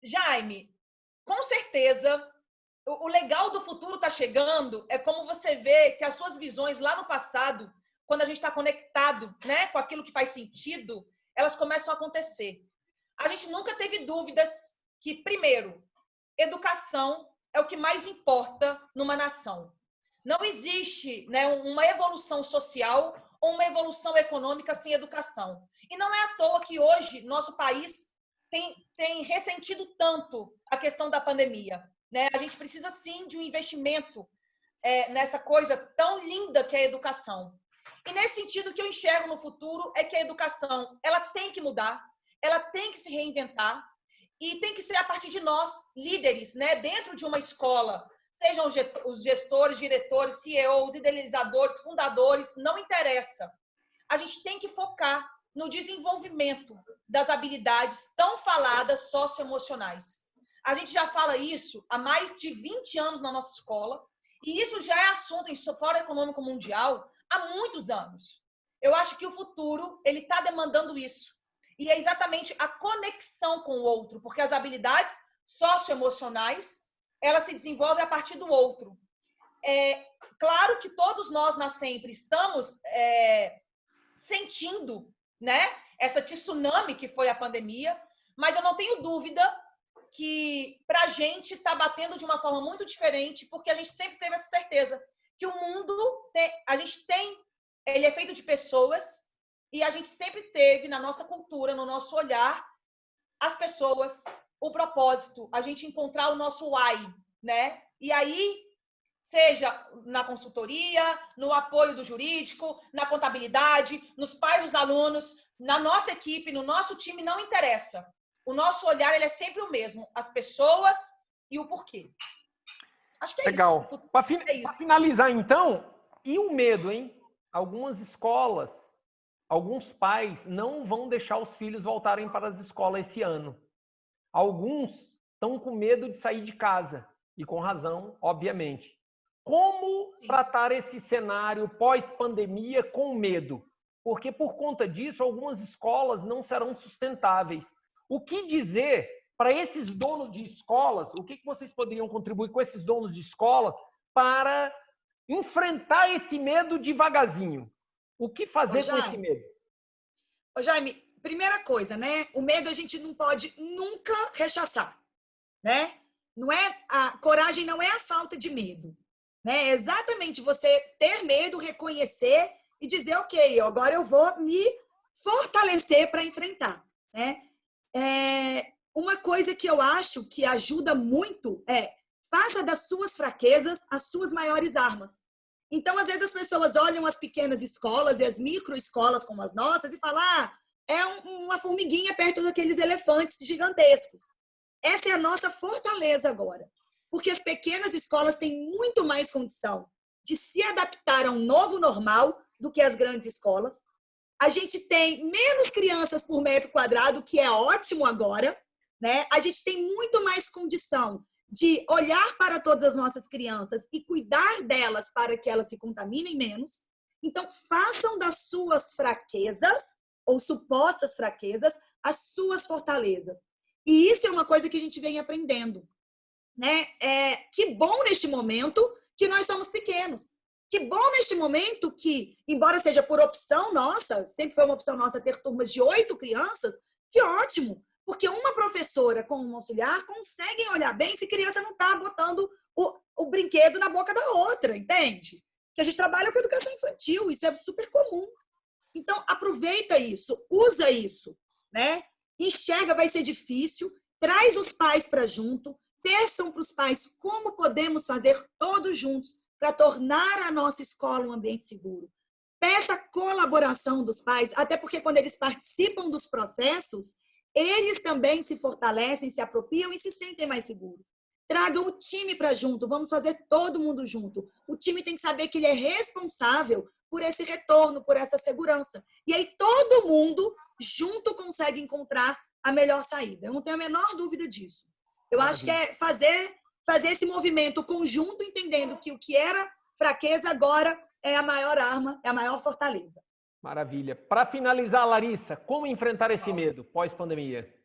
Jaime, com certeza, o legal do futuro está chegando é como você vê que as suas visões lá no passado, quando a gente está conectado, né, com aquilo que faz sentido, elas começam a acontecer. A gente nunca teve dúvidas que, primeiro, educação é o que mais importa numa nação. Não existe, né, uma evolução social ou uma evolução econômica sem educação. E não é à toa que hoje nosso país tem ressentido tanto a questão da pandemia, né? A gente precisa, sim, de um investimento nessa coisa tão linda que é a educação. E nesse sentido, o que eu enxergo no futuro é que a educação ela tem que mudar, ela tem que se reinventar e tem que ser a partir de nós, líderes, né, dentro de uma escola, sejam os gestores, diretores, CEOs, idealizadores, fundadores, não interessa. A gente tem que focar no desenvolvimento das habilidades tão faladas socioemocionais. A gente já fala isso há mais de 20 anos na nossa escola e isso já é assunto em Fórum Econômico Mundial há muitos anos. Eu acho que o futuro ele está demandando isso. E é exatamente a conexão com o outro, porque as habilidades socioemocionais, elas se desenvolvem a partir do outro. Claro que todos nós na Sempre estamos sentindo, né, essa tsunami que foi a pandemia, mas eu não tenho dúvida que para a gente está batendo de uma forma muito diferente, porque a gente sempre teve essa certeza que o mundo, ele é feito de pessoas. E a gente sempre teve na nossa cultura, no nosso olhar, as pessoas, o propósito, a gente encontrar o nosso why, né? E aí, seja na consultoria, no apoio do jurídico, na contabilidade, nos pais dos alunos, na nossa equipe, no nosso time, não interessa. O nosso olhar ele é sempre o mesmo, as pessoas e o porquê. Acho que é legal. Isso. Para finalizar, então, e o medo, hein? Algumas escolas, alguns pais não vão deixar os filhos voltarem para as escolas esse ano. Alguns estão com medo de sair de casa, e com razão, obviamente. Como tratar esse cenário pós-pandemia com medo? Porque, por conta disso, algumas escolas não serão sustentáveis. O que dizer para esses donos de escolas? O que vocês poderiam contribuir com esses donos de escola para enfrentar esse medo devagarzinho? O que fazer com esse medo? Jaime, primeira coisa, né? O medo a gente não pode nunca rechaçar, né? A coragem não é a falta de medo, né? É exatamente você ter medo, reconhecer e dizer, ok, agora eu vou me fortalecer para enfrentar, né? Uma coisa que eu acho que ajuda muito faça das suas fraquezas as suas maiores armas. Então, às vezes, as pessoas olham as pequenas escolas e as microescolas como as nossas e falam, é uma formiguinha perto daqueles elefantes gigantescos. Essa é a nossa fortaleza agora. Porque as pequenas escolas têm muito mais condição de se adaptar a um novo normal do que as grandes escolas. A gente tem menos crianças por metro quadrado, que é ótimo agora, né? A gente tem muito mais condição de olhar para todas as nossas crianças e cuidar delas para que elas se contaminem menos. Então, façam das suas fraquezas, ou supostas fraquezas, as suas fortalezas. E isso é uma coisa que a gente vem aprendendo, né? Que bom neste momento que nós somos pequenos. Que bom neste momento que, embora seja por opção nossa, sempre foi uma opção nossa ter turmas de 8 crianças, que ótimo, porque uma professora com um auxiliar conseguem olhar bem se a criança não está botando o brinquedo na boca da outra, entende? Que a gente trabalha com educação infantil, isso é super comum. Então, aproveita isso, usa isso, né? Enxerga, vai ser difícil, traz os pais para junto, peçam para os pais como podemos fazer todos juntos para tornar a nossa escola um ambiente seguro. Peça a colaboração dos pais, até porque quando eles participam dos processos, eles também se fortalecem, se apropriam e se sentem mais seguros. Tragam o time para junto, vamos fazer todo mundo junto. O time tem que saber que ele é responsável por esse retorno, por essa segurança. E aí todo mundo junto consegue encontrar a melhor saída. Eu não tenho a menor dúvida disso. Eu acho que é fazer esse movimento conjunto, entendendo que o que era fraqueza agora é a maior arma, é a maior fortaleza. Maravilha. Para finalizar, Larissa, como enfrentar esse medo pós-pandemia?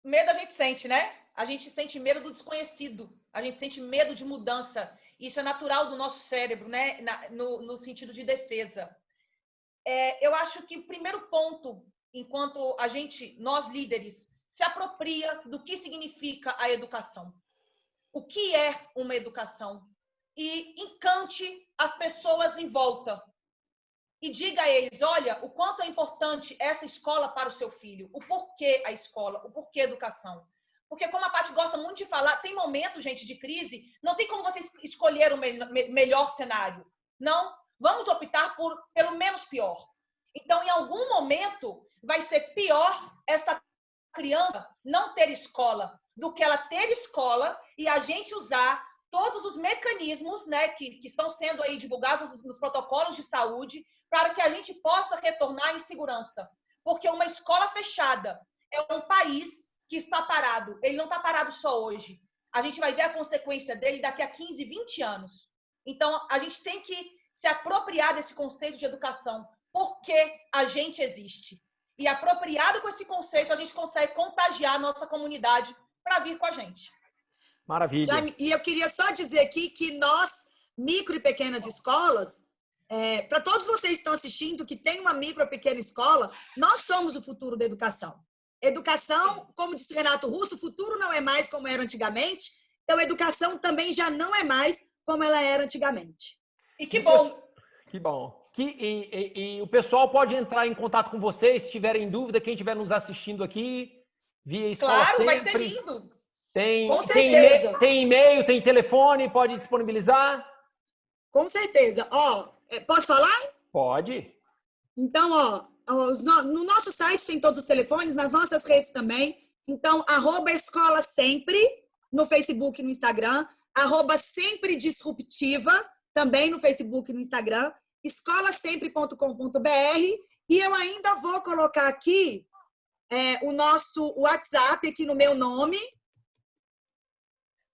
Medo a gente sente, né? A gente sente medo do desconhecido. A gente sente medo de mudança. Isso é natural do nosso cérebro, né? No sentido de defesa. Eu acho que o primeiro ponto, enquanto nós líderes, se apropria do que significa a educação. O que é uma educação? E encante as pessoas em volta. E diga a eles, olha, o quanto é importante essa escola para o seu filho. O porquê a escola, o porquê a educação. Porque, como a Paty gosta muito de falar, tem momentos, gente, de crise, não tem como você escolher o melhor cenário. Não, vamos optar pelo menos pior. Então, em algum momento, vai ser pior essa criança não ter escola do que ela ter escola e a gente usar todos os mecanismos, né, que estão sendo aí divulgados nos protocolos de saúde para que a gente possa retornar em segurança. Porque uma escola fechada é um país que está parado. Ele não está parado só hoje. A gente vai ver a consequência dele daqui a 15, 20 anos. Então, a gente tem que se apropriar desse conceito de educação, porque a gente existe. E apropriado com esse conceito, a gente consegue contagiar a nossa comunidade para vir com a gente. Maravilha. E eu queria só dizer aqui que nós, micro e pequenas escolas, para todos vocês que estão assistindo, que tem uma micro ou pequena escola, nós somos o futuro da educação. Educação, como disse Renato Russo, o futuro não é mais como era antigamente, então a educação também já não é mais como ela era antigamente. E que bom! Que bom. E o pessoal pode entrar em contato com vocês, se tiverem dúvida, quem estiver nos assistindo aqui, via Escola Claro, Sempre. vai ser lindo! Com certeza. Tem e-mail, tem telefone, pode disponibilizar? Com certeza. Posso falar? Pode. Então, no nosso site tem todos os telefones, nas nossas redes também. Então, @Escola Sempre, no Facebook e no Instagram. @SempreDisruptiva, também no Facebook e no Instagram. escolasempre.com.br. E eu ainda vou colocar aqui o nosso WhatsApp aqui no meu nome.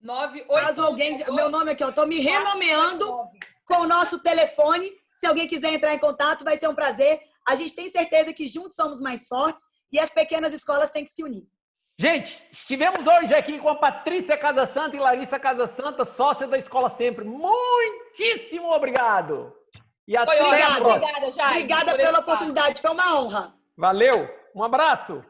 98. Caso alguém... Meu nome aqui, eu estou me renomeando com o nosso telefone. Se alguém quiser entrar em contato, vai ser um prazer. A gente tem certeza que juntos somos mais fortes e as pequenas escolas têm que se unir. Gente, estivemos hoje aqui com a Patrícia Casasanta e Larissa Casasanta, sócia da Escola Sempre. Muitíssimo obrigado! E até a próxima. Obrigada, Jaime. Obrigada pela oportunidade, foi uma honra. Valeu, um abraço!